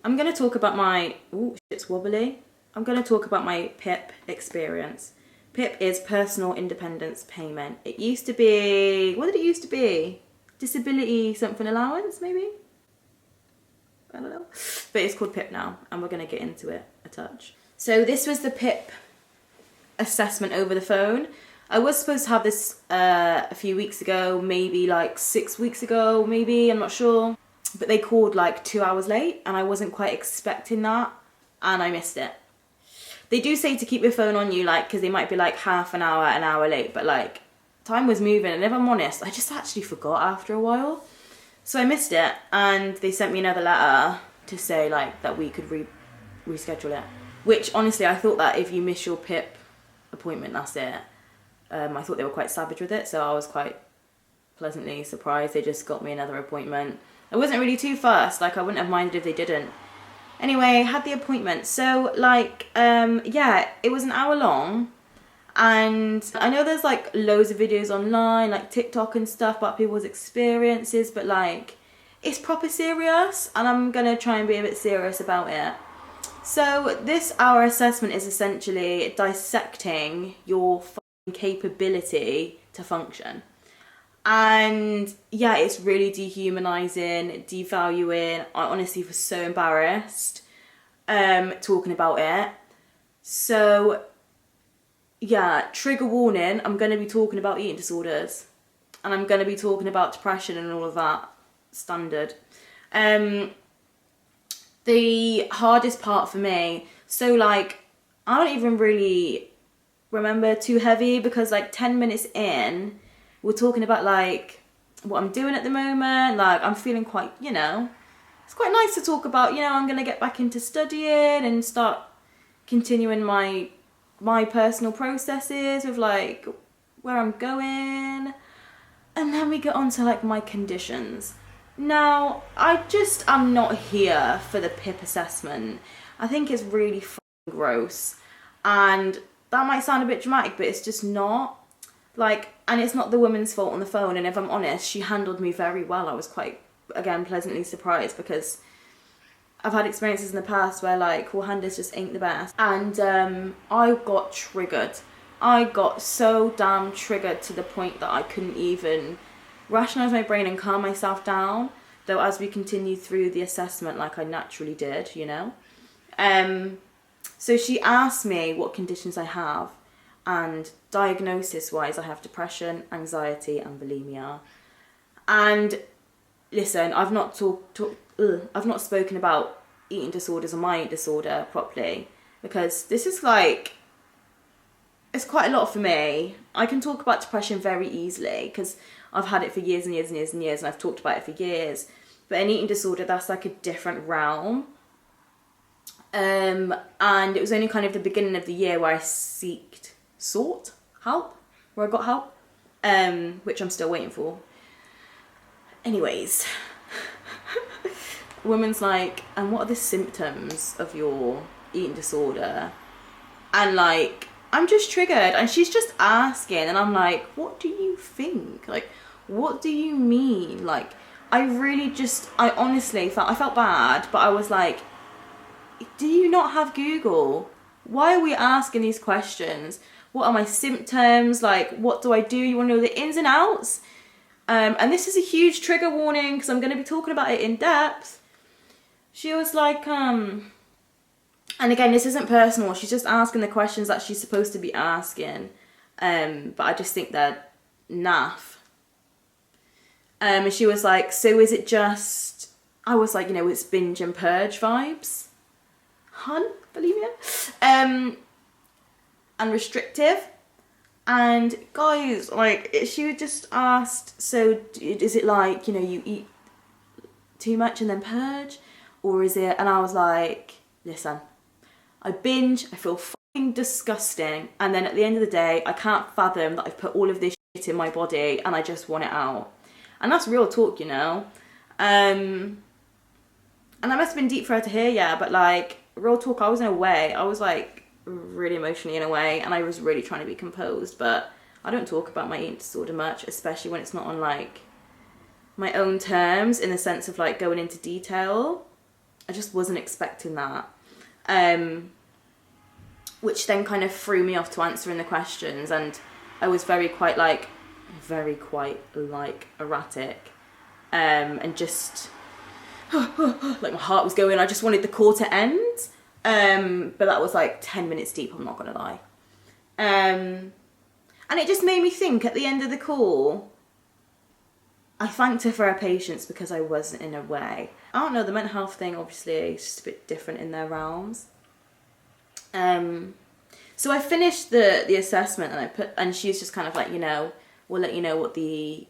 I'm going to talk about my, oh, shit's wobbly. I'm going to talk about my PIP experience. PIP is Personal Independence Payment. It used to be, what did it used to be? Disability something allowance, maybe? I don't know. But it's called PIP now, and we're going to get into it a touch. So this was the PIP assessment over the phone. I was supposed to have this a few weeks ago, maybe like 6 weeks ago, maybe, I'm not sure. But they called like 2 hours late, and I wasn't quite expecting that, and I missed it. They do say to keep your phone on you, like, because they might be like half an hour late, but like, time was moving, and if I'm honest, I just actually forgot after a while. So I missed it, and they sent me another letter to say like that we could reschedule it. Which honestly, I thought that if you miss your PIP appointment, that's it. I thought they were quite savage with it, so I was quite pleasantly surprised. They just got me another appointment. I wasn't really too fast, like I wouldn't have minded if they didn't. Anyway, had the appointment. So like, yeah, it was an hour long. And I know there's like loads of videos online, like TikTok and stuff about people's experiences, but like, it's proper serious, and I'm gonna try and be a bit serious about it. So this hour assessment is essentially dissecting your capability to function. And yeah, it's really dehumanizing, devaluing. I honestly was so embarrassed talking about it. So yeah, trigger warning, I'm going to be talking about eating disorders, and I'm going to be talking about depression and all of that standard. The hardest part for me, so like, I don't even really remember too heavy, because like 10 minutes in, we're talking about like what I'm doing at the moment. Like I'm feeling quite, you know, it's quite nice to talk about, you know, I'm going to get back into studying and start continuing my personal processes with like where I'm going. And then we get on to like my conditions. Now, I'm not here for the PIP assessment. I think it's really fucking gross. And that might sound a bit dramatic, but it's just not. Like, and it's not the woman's fault on the phone, and if I'm honest, she handled me very well. I was quite, again, pleasantly surprised, because I've had experiences in the past where like call handlers just ain't the best. And I got triggered. I got so damn triggered to the point that I couldn't even rationalise my brain and calm myself down. Though as we continued through the assessment, like I naturally did, you know. So she asked me what conditions I have, and diagnosis-wise, I have depression, anxiety, and bulimia. And listen, I've not spoken about eating disorders or my eating disorder properly, because this is like, it's quite a lot for me. I can talk about depression very easily because I've had it for years and years and years and years, and I've talked about it for years. But an eating disorder, that's like a different realm. And it was only kind of the beginning of the year where I sought help, where I got help, which I'm still waiting for. Anyways, woman's like, and what are the symptoms of your eating disorder? And like, I'm just triggered, and she's just asking, and I'm like, what do you think? Like, what do you mean? Like, I honestly I felt bad, but I was like, do you not have Google? Why are we asking these questions? What are my symptoms? Like, what do I do? You want to know the ins and outs? And this is a huge trigger warning, because I'm going to be talking about it in depth. She was like, and again, this isn't personal. She's just asking the questions that she's supposed to be asking. But I just think they're naff. And she was like, so is it just, I was like, you know, it's binge and purge vibes. Hun, Bulimia. And restrictive. And guys, like, she just asked, so is it like, you know, you eat too much and then purge? Or is it, and I was like, listen, I binge, I feel fucking disgusting, and then at the end of the day, I can't fathom that I've put all of this shit in my body and I just want it out. And that's real talk, you know. And that must have been deep for her to hear, yeah, but like, real talk, I was in a way, I was like really emotionally in a way, and I was really trying to be composed, but I don't talk about my eating disorder much, especially when it's not on like my own terms, in the sense of like going into detail. I just wasn't expecting that. Which then kind of threw me off to answering the questions, and I was very quite erratic, and just like my heart was going. I just wanted the call to end, but that was like 10 minutes deep, I'm not gonna lie. And it just made me think at the end of the call, I thanked her for her patience, because I wasn't in a way. I don't know, the mental health thing obviously is just a bit different in their realms. So I finished the assessment, and she's just kind of like, we'll let you know what you'll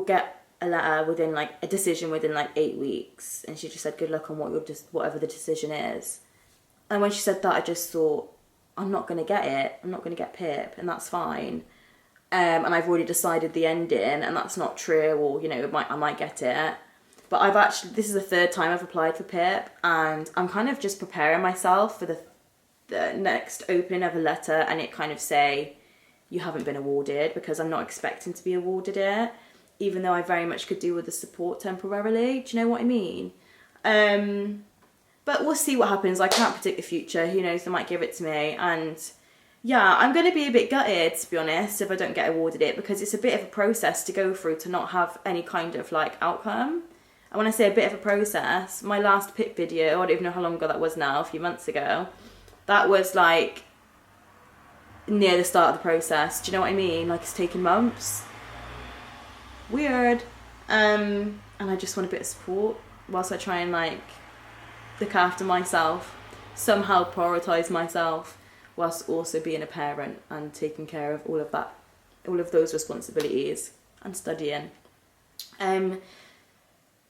get a letter within like a decision within like 8 weeks. And she just said, good luck on whatever the decision is. And when she said that, I just thought, I'm not going to get it. I'm not going to get PIP, and that's fine. And I've already decided the ending, and that's not true, or, I might get it. But this is the third time I've applied for PIP, and I'm kind of just preparing myself for the next opening of a letter, and it kind of say, you haven't been awarded, because I'm not expecting to be awarded it, even though I very much could do with the support temporarily. Do you know what I mean? But we'll see what happens. I can't predict the future. Who knows, they might give it to me. And yeah, I'm going to be a bit gutted, to be honest, if I don't get awarded it, because it's a bit of a process to go through to not have any kind of like outcome. And when I say a bit of a process, my last PIP video, I don't even know how long ago that was now, a few months ago, that was like near the start of the process. Do you know what I mean? Like, it's taken months. Weird. And I just want a bit of support whilst I try and like look after myself, somehow prioritise myself, whilst also being a parent and taking care of all of those responsibilities and studying.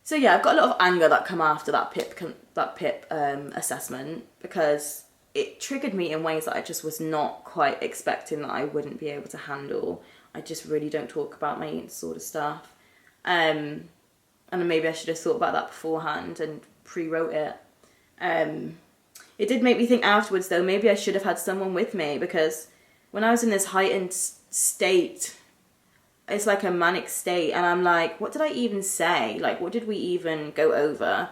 So yeah, I've got a lot of anger that come after that PIP assessment, because it triggered me in ways that I just was not quite expecting that I wouldn't be able to handle. I just really don't talk about my eating disorder stuff. And maybe I should have thought about that beforehand and pre-wrote it. It did make me think afterwards, though, maybe I should have had someone with me, because when I was in this heightened state, it's like a manic state, and I'm like, what did I even say? Like, what did we even go over?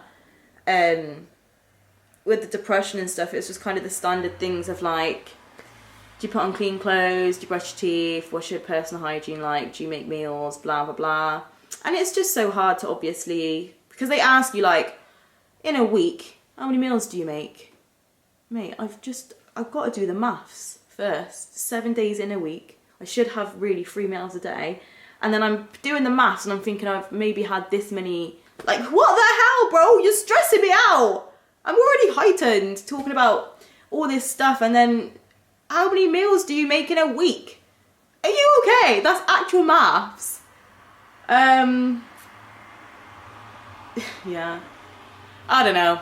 With the depression and stuff, it's just kind of the standard things of like, do you put on clean clothes? Do you brush your teeth? What's your personal hygiene like? Do you make meals? Blah, blah, blah. And it's just so hard to obviously, because they ask you like, in a week, how many meals do you make? Mate, I've got to do the maths first. 7 days in a week. I should have really 3 meals a day. And then I'm doing the maths and I'm thinking I've maybe had this many. Like, what the hell, bro? You're stressing me out. I'm already heightened talking about all this stuff. And then how many meals do you make in a week? Are you okay? That's actual maths. Yeah. I don't know.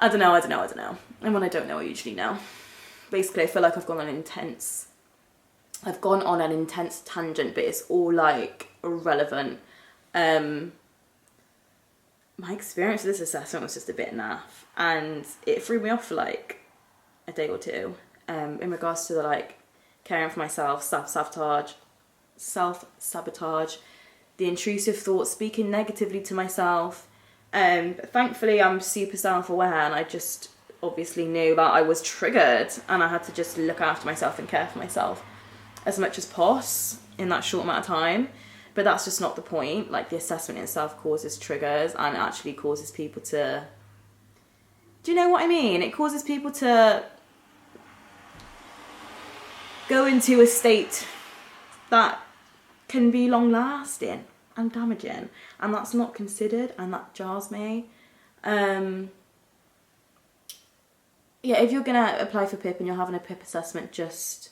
And when I don't know, I usually know. Basically, I feel like I've gone on an intense tangent, but it's all like irrelevant. My experience with this assessment was just a bit naff, and it threw me off for like a day or two. In regards to the like caring for myself, self-sabotage, the intrusive thoughts, speaking negatively to myself. But thankfully I'm super self-aware, and I just obviously knew that I was triggered, and I had to just look after myself and care for myself as much as possible in that short amount of time. But that's just not the point. Like, the assessment itself causes triggers, and actually causes people to, do you know what I mean? It causes people to go into a state that can be long lasting and damaging, and that's not considered, and that jars me. Yeah, if you're gonna apply for PIP and you're having a PIP assessment, just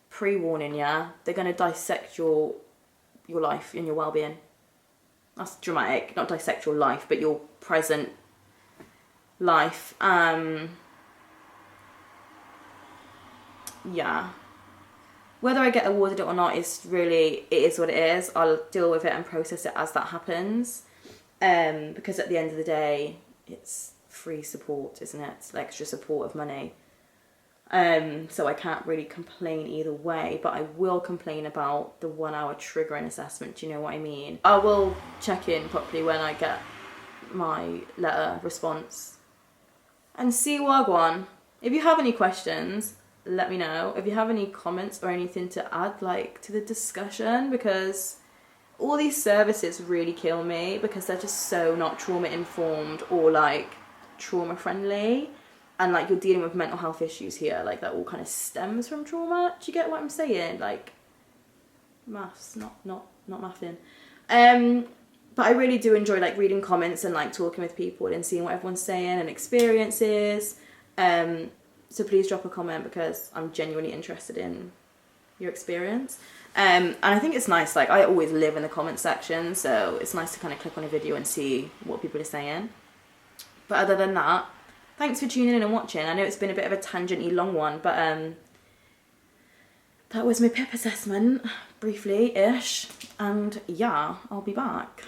pre-warning, yeah, they're gonna dissect your life and your well-being. That's dramatic. Not dissect your life, but your present life. Yeah. Whether I get awarded it or not is really, it is what it is. I'll deal with it and process it as that happens. Because at the end of the day, it's free support, isn't it? It's like extra support of money. So I can't really complain either way, but I will complain about the 1 hour triggering assessment. Do you know what I mean? I will check in properly when I get my letter response and see what I want. If you have any questions, let me know. If you have any comments or anything to add, like, to the discussion, because all these services really kill me because they're just so not trauma informed or like trauma friendly. And like, you're dealing with mental health issues here, like that all kind of stems from trauma. Do you get what I'm saying? Like, maths, not mathing. But I really do enjoy like reading comments and like talking with people and seeing what everyone's saying and experiences. So please drop a comment because I'm genuinely interested in your experience. And I think it's nice, like I always live in the comment section, so it's nice to kind of click on a video and see what people are saying. But other than that, thanks for tuning in and watching. I know it's been a bit of a tangent-y long one, but that was my PIP assessment, briefly-ish. And yeah, I'll be back.